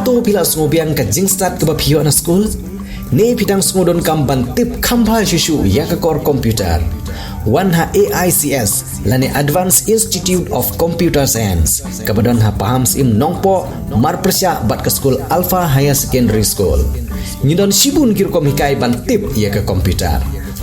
to pila sngobiang ka jingstat ke bapio na school ne pidang sngodon kam ban tip khambal shushu ya ka kor computer wan ha AICS lane Advanced Institute of Computer Science kabadon ha paham sim nongpo mar persya bat ke school Alpha Higher Secondary School nyidon sibun kirkom hikai ban tip ya ka computer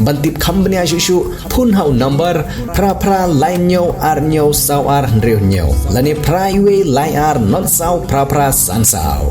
bantip khambnia shushu phun hau number pra line nyo ar nyo saw ar ndreu nyo lane praiwe line ar not saw pra san saw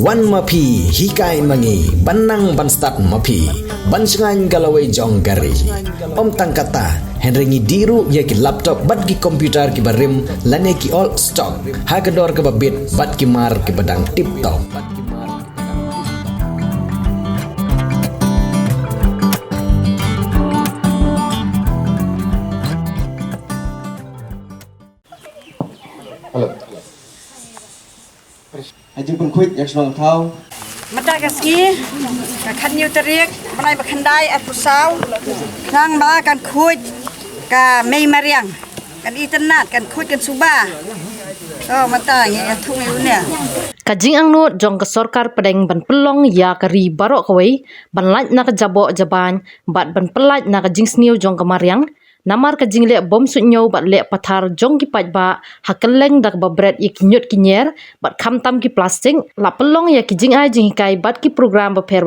wan mapi hikai mangi banang ban start mapi ban sengan galawai jong gari om tangkata henrengi diru ya ki laptop bat ki computer ki barim lane ki all stock hagador ke babit bat ki mar ki badang tip top. Haji pun kuit yang senang tahu. Mata kaski, kan new terik, mana berkendai atau saw, nang makan kuit, ka mei mariang, kan internet, kan kuit kan subah. Oh mata yang tungai unia. Kajing ang no jong ka sorkar pedeng ban pelong ya kari barok kawai ban laj na ka jabo jaban bat ban pelaj na ka jing sniu jong ka mariang. Namar ka jing le bom sunyo bat le pathar jong ki paj ba hakeleng dak ba bread ik nyut kinyer bat kham tam ki plastic la pelong ya ki jing ai jing kai bat ki program ba pher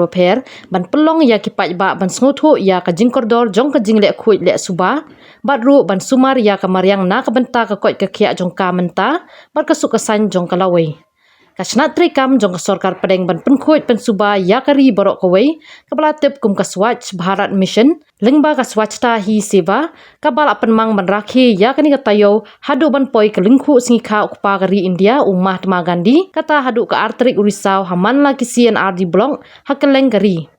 ban pelong ya ki paj ba ban snotho ya ka jing kordor jong ka jing le khuit le suba bat ru ban sumar ya ka mariang na ka benta ka koi ka khia jong ka menta bat ka sukasan jong ka lawai Kasnat trikam jong ka sorkar pedeng ban penkhuit pensuba ya kari borok kawai kabala tip kum ka Swachh Bharat Mission lingba ka swachhta hi seva kabala penmang ban rakhi ya kani ka tayo hadu ban poi ka lingkhu singkha ukpa kari India Mahatma Gandhi kata hadu ka artrik urisau haman la ki CNRD blong hakeleng kari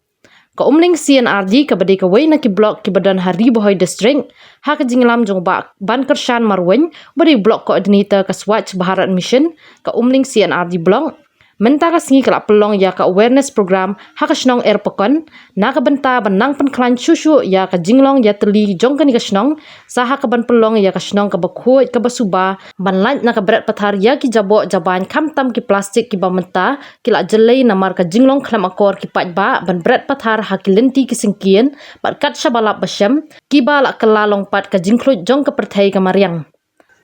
ka umling CNRD ka bade ka wei na ki blok ki badan Hari Bohoi district ha ka jinglam jong ba ban kershan marwen bade blok coordinator ka Swachh Bharat Mission ka umling CNRD blong menta ka singi kala pelong ya ka awareness program ha ka snong erpokon na ka benta banang penklan shushu ya ka jinglong ya teli jong ka ni ka snong sa ha ka ban pelong ya ka snong ka bakhuit ka basuba ban lat na ka berat pathar ya ki jabo jaban kham tam ki plastik ki bamenta kila jelai namar ka jinglong khlam akor ki paj ba ban berat pathar ha ki lenti ki singkien bat kat shabalap basyam ki ba la kelalong pat ka jingklut jong ka perthai ka mariang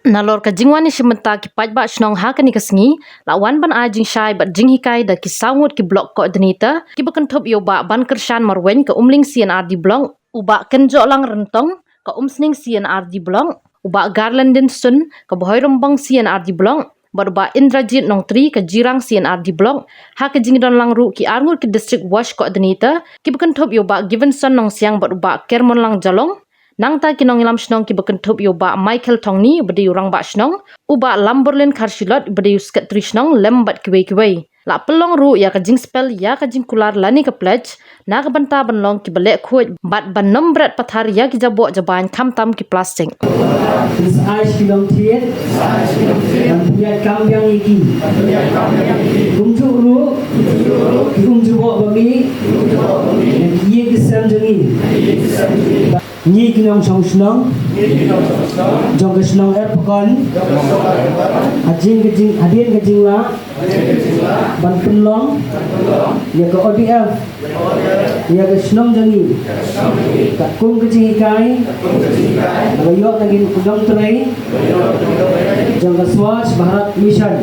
Nalor ka jingwani shimenta ki pajba shnong ha kani kasngi lawan ban a jing shai bat jing hikai da ki sangut ki block coordinator ki bakan thop yo ba ban kershan marwen ka umling CNRD blong uba kenjo lang rentong ka umsning CNRD blong uba garlandin sun ka bohoi rombang CNRD blong barba Indrajit Nongtri ka jirang CNRD blong ha ka jingdon lang ru ki arngur ki district wash coordinator ki bakan thop yo ba Givenson nong siang baruba Kermon lang jalong nang ta kinong ilam snong ki bakan thup yo ba Michael Tongni bade urang ba snong uba Lamberlin Karshilot bade uskat trishnong lembat kiwei la pelong ru ya ka jing spell ya ka jing kular lani ka pledge na ka banta banlong ki bale khuit bat ban nombrat pathar ya ki jabo jaban kham tam ki plastic This ice kilong tiet yang punya kam yang iki kumju ru kumju bo bami ye ki samjani Nyi kinong song snong jong ke snong erpokon adien ke jing la ban penlong ya ke ODF ya ke snong jangi ka kum ke jing ikai aga yok lagi kudong tulai jong ke Swachh Bharat Mission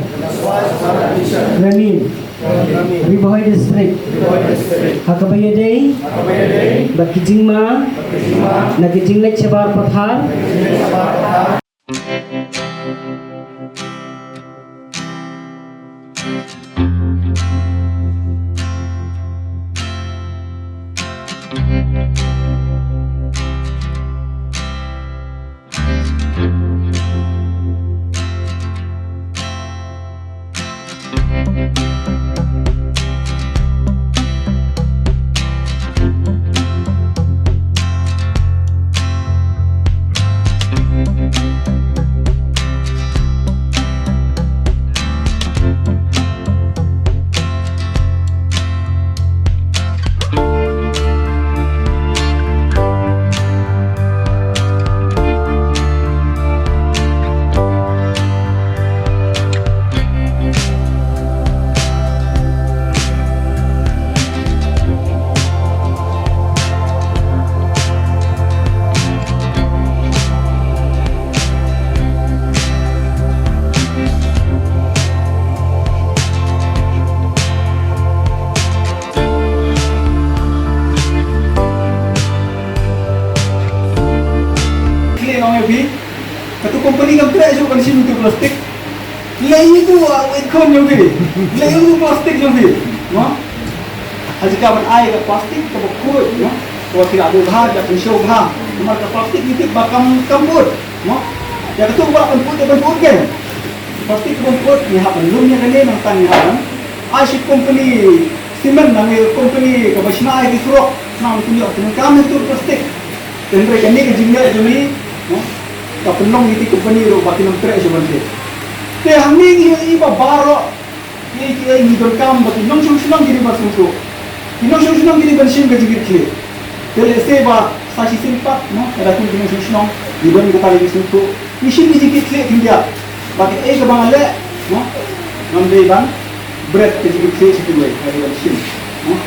Ramin Hari Bohoi district hakabaya day bat kijing ma na kijing lek sebar pathar भी katu company kam kira jo kan sim tu plastik lei tu ikon jo भी lei tu plastik jo भी no aja ka man ai ka plastik ka bukut no ko tidak ada bahan ya show bahan cuma ka plastik itu bakam kambut no ya katu ba kan put kan plastik kambut ni ha belum nya kan nang tan ya ai ship company simen nang company ka basna ai surok nang tunjuk dengan kami tu plastik dan mereka ni ke jingga jo ni no ka penong iti company ro baki nang tre jo banse te hamni ni ba baro ni berkam baki nong senang gini ba susu nong senang gini ban sim ke jigir kle tele se ba sashi simpat no ada kun nong senang di ban ka tali susu ni sim ni jigir kle tinja baki ke bangale no nam dei ban bread ke jigir kle situ le hari ban sim no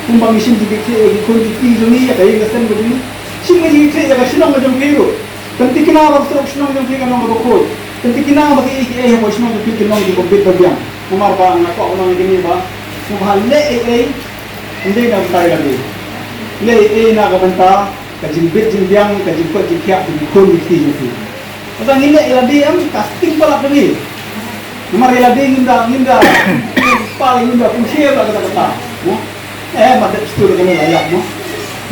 kumbang sim jigir kle ko ti jo ni ya kai ga sen begini sim ni jigir kle ya senang ga jom kiro Tentu kena orang terus senang jom kiri nong berkoi. Tentu kena bagi ikut apa senang jom kiri nong di kompet bagian. Umar bang nak kau orang ini bah. Subhan le ini nak tay lagi. Le nak banta kajin bet jimbiang kajin kot jikiak di kon di sini. Orang ini lagi am casting balap lagi. Umar lagi ninda paling ninda kunci lah kata-kata. Mata itu dengan layak.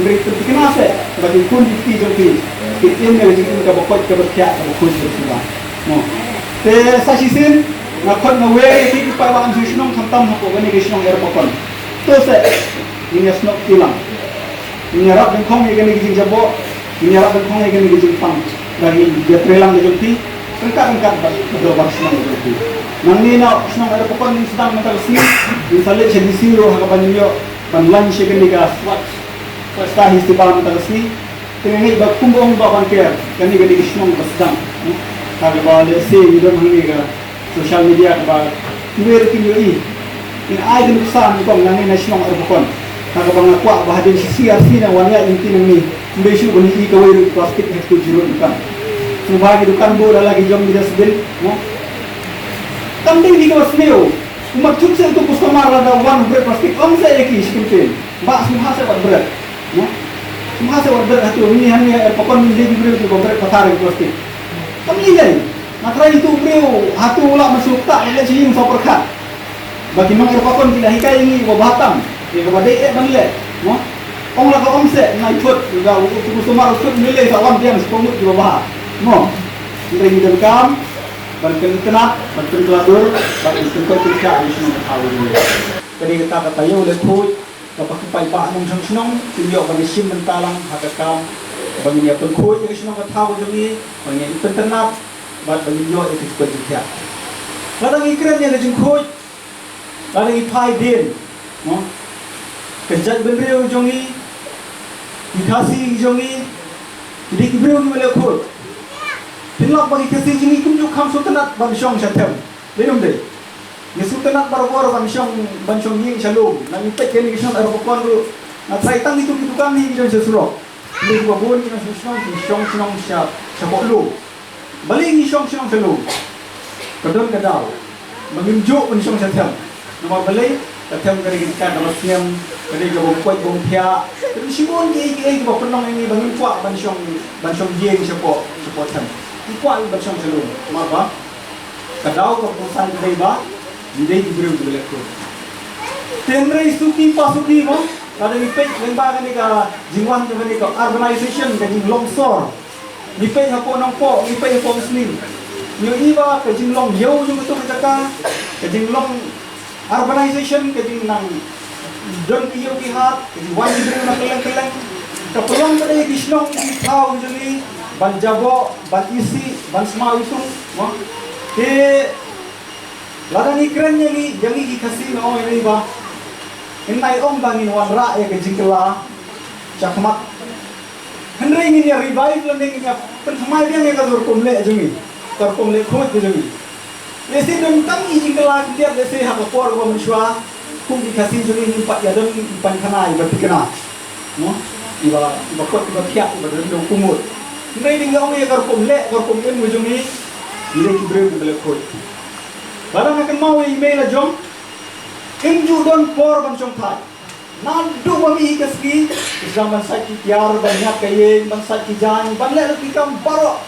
Mereka tentu kena se bagi kon di sini jom kiri. Kita ni kita bakot kita berkiat kita bakot bersama. No. Te sasisin nakot na way kita pawang susunong kantam hako gani gisunong airpokon. To se ini snok tilang. Ini rap dan kong gani gijing jabo. Ini rap dan kong gani gijing pang. Dari dia trelang gejumpi. Rengkat bedo baksinang gejumpi. Nang ni na sunong airpokon ni sedang mental sini. Misalnya jadi siro haka banyo panlan gani gas. Pasta histipalam mental sini. Tengah bak kumbong bakan care kani gani kisnong basdang kaga bale se idon hangi ga social media ka tuwer kinyo in ai din sam ko ngani national arbukon kaga bang kwa bahadin si CRC na wanya inti nang ni mbeshu bani ka way plastic hetu jiro dukan subagi dukan bo lagi jom bidas bil no tamding di ko smeo umat chuk se to customer la one bread plastic om se eki skimpen ba sumha se berat no Masa order itu ini hanya pokok ni jadi beliau tu kompret patar itu pasti. Kami ni, matrai itu beliau hatu ulah masuk tak elak cium so perkat. Bagi mang pokok tidak hikai ini babatang. Dia kepada bangle, no. Ong la kau omset naik food juga untuk semua food nilai sawan dia sepuluh di bawah. No. Kita ini dekam, berken tenat, berken keladur, berken kerja di sini tahu ni. Jadi kita kata yo le khuy kapag paipa nung senong tinyo bagi sim mentalang hakakam bagi niya pengkhuy yung senong katawa jami bagi niya ipentenap bagi niyo itu seperti ladang ikran niya lejeng khuy ladang ipai din no kejat benriyo jongi dikasih jongi jadi ibriyo ni mele khuy tinlak bagi kasih jongi kumjuk kam sultanat bagi syong syatem denum deh ni sultanat baru-baru bansong ying shalom nang impek kini kisah aeroport lu na try tang itu kan ni kita sesuruh ni gua bon ni syong syapok lu balik ni syong shalom kadon kadau mengunjuk pun syong syam nama balik katem kali kita dalam siam kali gua kuat bom pia tapi simon ni gua penong ini bangun kuat bansong ying syapok tam kuat bansong shalom apa kadau ko pesan deba Hindi diberiw tu belakku. Tendrai suki pasuki mo. Kada nipay lembaga ni ka jingwan tu ni ka urbanization ka jing longsor. Nipay hapo nang po, nipay hapo muslim. Yung iba ka jing long yaw yung ito ka jing long urbanization ka jing nang don kiyo kihat, ka jing wan diberiw na kelang. Kapulong ka dahil kisnong ikaw juli ban jabo, ban isi, ban semaw itu mo. Ladang ikran ni jangi kasih na ini ba. Inai bangin wan ra ya kejingkela cakmat. Henry ini ya revive lang ni ya pentamai dia nga torkomle jumi. Torkomle khot jumi. Lesi dong tang jingkela dia lesi ha por ko mishwa kum kasih jumi ni pat ya dong pan khanai ba tikna. No? Iba kot iba pia iba dong kumut. Henry ni nga ya torkomle mo jumi. Ile kibreu bele khot. Barang akan mau email jom, inju don por bancong thai. Nadu mami kaski, zaman sakit tiar banyak kaya, ban sakit jan, ban le lekam baro,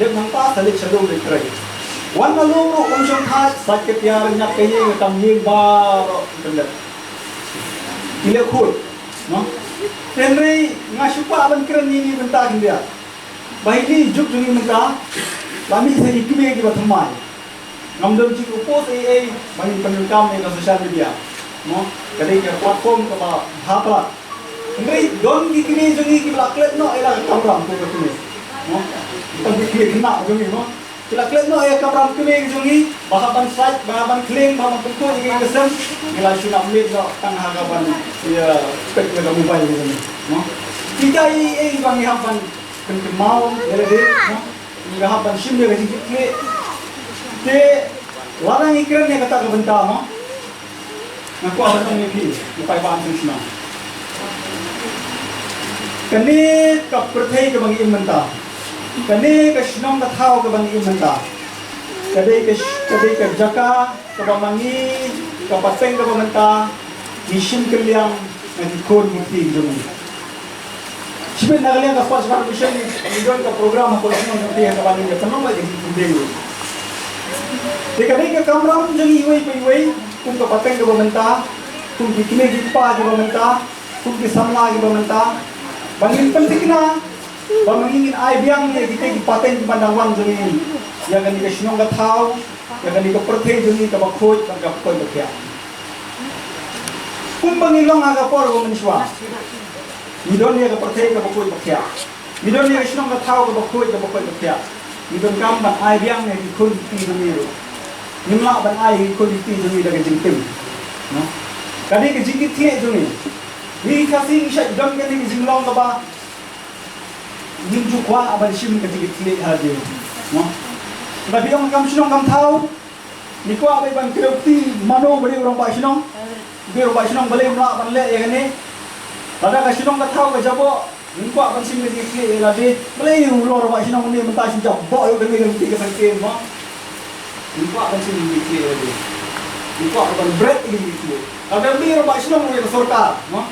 Dia nampak salik shalom lekrai. Wan lalu umsum khas sakit yang nak kaya kami bar benda. Ile khut, no? Henry ngasupa ban keren ini bentar dia. Baik ni juk jungi bentar. Kami saya ikut ke batamai. Ngamdam cik upos bagi penyukam di sosial media. No, kadang ke platform ke apa. Henry don gini jungi ke belaklet no era kamram tu betul. No, kita fikir kena jungi no. Belaklet no era kamram tu jungi. Bahaban site, bahaban claim, bahaban bentuk ini kesem. Gila sudah melihat no tang hagapan ya spek ke mobile ni. No, kita bagi hapan mau ada no. Gahapan sim dia kasi ke larang ikran yang kata kebentar no. Aku akan ni lupai bahan semua. Kani ke perthai ke bagi imentah. Kani ke senong ke tahu ke bagi imentah. Kani ke jaka ke bamangi ke paseng ke pementah. Isim keliang yang dikor mesti jom. Sebenarnya nagalian ka pas mission idon ka program ko lang ng tiya ka banin ka tanong lagi dito. Dikali ka kamram jang iway kung ka pateng ka bamenta, kung gikine gipa ka bamenta, kung gisamla ka bamenta, bangin penting na bamangin ay biang ni gite gipateng ka bandawang jang ini. Ya gani ka sinong ka tao, ya gani ka perthai jang ka bakhoj ka koy bakya. Kung bangilong aga por ko maniswa. Midon dia ke perthai ke bakoi bakya. Midon dia senong ke tahu ke bakoi bakya. Midon kam ban ai biang ne dikun ti dumiru. Nimla ban ai dikun ti dumi daga jingtim. No. Kadi ke jingit tie dumi. Ni kasi isya dom ke ni jinglong ka ba. Nimju kwa aban sim ke jingit tie hadi. No. Tapi yang kam senong kam tahu. Ni kwa ban krepti mano beli orang ba senong. Beli orang ba senong beli mla ban le ya ni. Pada kasinong tahu ke jabo, nimpak pensim lagi klik lagi. Boleh ulur mak sinong ni mentah sejak bok yo kena ganti ke sangkin mak. Nimpak pensim lagi klik lagi. Nimpak ban break lagi klik. Ada mir mak sinong ni sorkar, mak.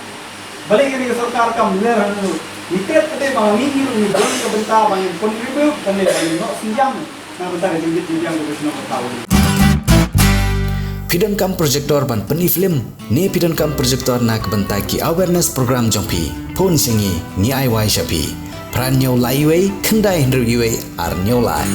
Balik ni ke sorkar kam ler anu. Ikat kete bang ni ni bang ke bentar bang contribute kan ni no sinjang. Nah bentar ni sinjang ke sinong tahu. Pidon kam projector ban peni film ne pidon kam projector nak bentai ki awareness program jongpi phone singi ni ai wai shapi pran nyau lai wei khandai hndru iwe ar nyau lai